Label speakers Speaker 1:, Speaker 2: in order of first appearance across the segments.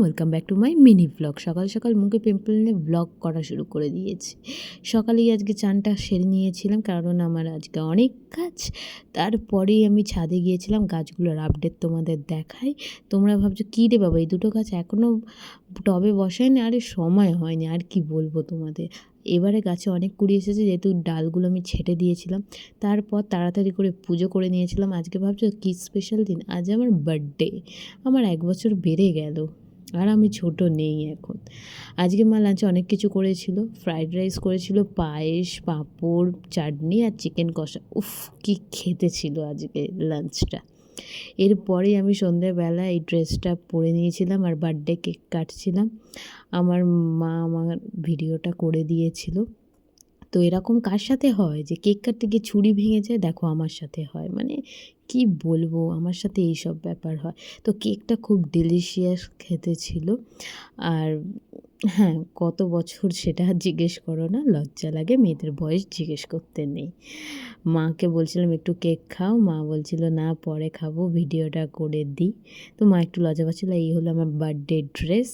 Speaker 1: Welcome back to my mini blog. সকাল সকাল মুখে পিম্পল নিয়ে ব্লগ করা শুরু করে দিয়েছি। সকালেই আজকে চানটা সেরে নিয়েছিলাম, কারণ আমার আজকে অনেক কাজ। তারপরেই আমি ছাদে গিয়েছিলাম, গাছগুলোর আপডেট তোমাদের দেখাই। তোমরা ভাবছো কী রে বাবা, এই দুটো গাছ এখনও টবে বসায়নি? আরে সময় হয়নি, আর কি বলবো তোমাদের। এবারে গাছে অনেক কুড়ি এসেছে, যেহেতু ডালগুলো আমি ছেটে দিয়েছিলাম। তারপর তাড়াতাড়ি করে পুজো করে নিয়েছিলাম। আজকে ভাবছো কী স্পেশাল দিন, আজ আমার বার্থডে। আমার 1 বছর বেড়ে গেল, আর আমি ছোট নেই এখন। আজকে মা লাঞ্চে অনেক কিছু করেছিল। ফ্রাইড রাইস করেছিল, পায়েস, পাঁপড়, চাটনি আর চিকেন কষা। উফ, কি খেতে ছিল আজকে লাঞ্চটা। এরপরেই আমি সন্ধ্যেবেলা এই ড্রেসটা পরে নিয়েছিলাম আর বার্থডে কেক কাটছিলাম। আমার মা আমার ভিডিওটা করে দিয়েছিল। তো এরকম কার সাথে হয় যে কেক কাটতে গিয়ে ছুরি ভেঙে যায়? দেখো আমার সাথে হয়। মানে কি বলবো, আমার সাথে এইসব ব্যাপার হয়। তো কেকটা খুব ডেলিশিয়াস খেতে ছিল। আর হ্যাঁ, কত বছর সেটা আর জিজ্ঞেস করো না, লজ্জা লাগে, মেয়েদের বয়স জিজ্ঞেস করতে নেই। মাকে বলছিলাম একটু কেক খাও, মা বলছিল না পরে খাবো, ভিডিওটা করে দিই। তো মা একটু লজ্জা পাচ্ছিল। এই হলো আমার বার্থডে ড্রেস।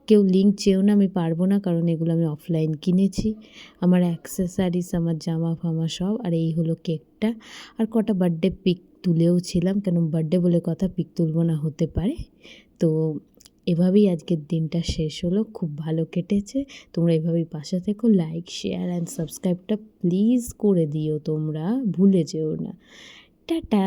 Speaker 1: কেউ লিঙ্ক চেয়েও না, আমি পারবো না, কারণ এগুলো আমি অফলাইন কিনেছি। আমার অ্যাক্সেসারিজ, আমার জামা ফামা সব। আর এই হলো কেকটা। আর কটা বার্থডে পিক তুলেও ছিলাম, কেন বার্থডে বলে কথা, পিক তুলব না হতে পারে। তো এভাবেই আজকের দিনটা শেষ হলো, খুব ভালো কেটেছে। তোমরা এভাবেই পাশে থেকো, লাইক শেয়ার অ্যান্ড সাবস্ক্রাইবটা প্লিজ করে দিও, তোমরা ভুলে যেও না। টাটা।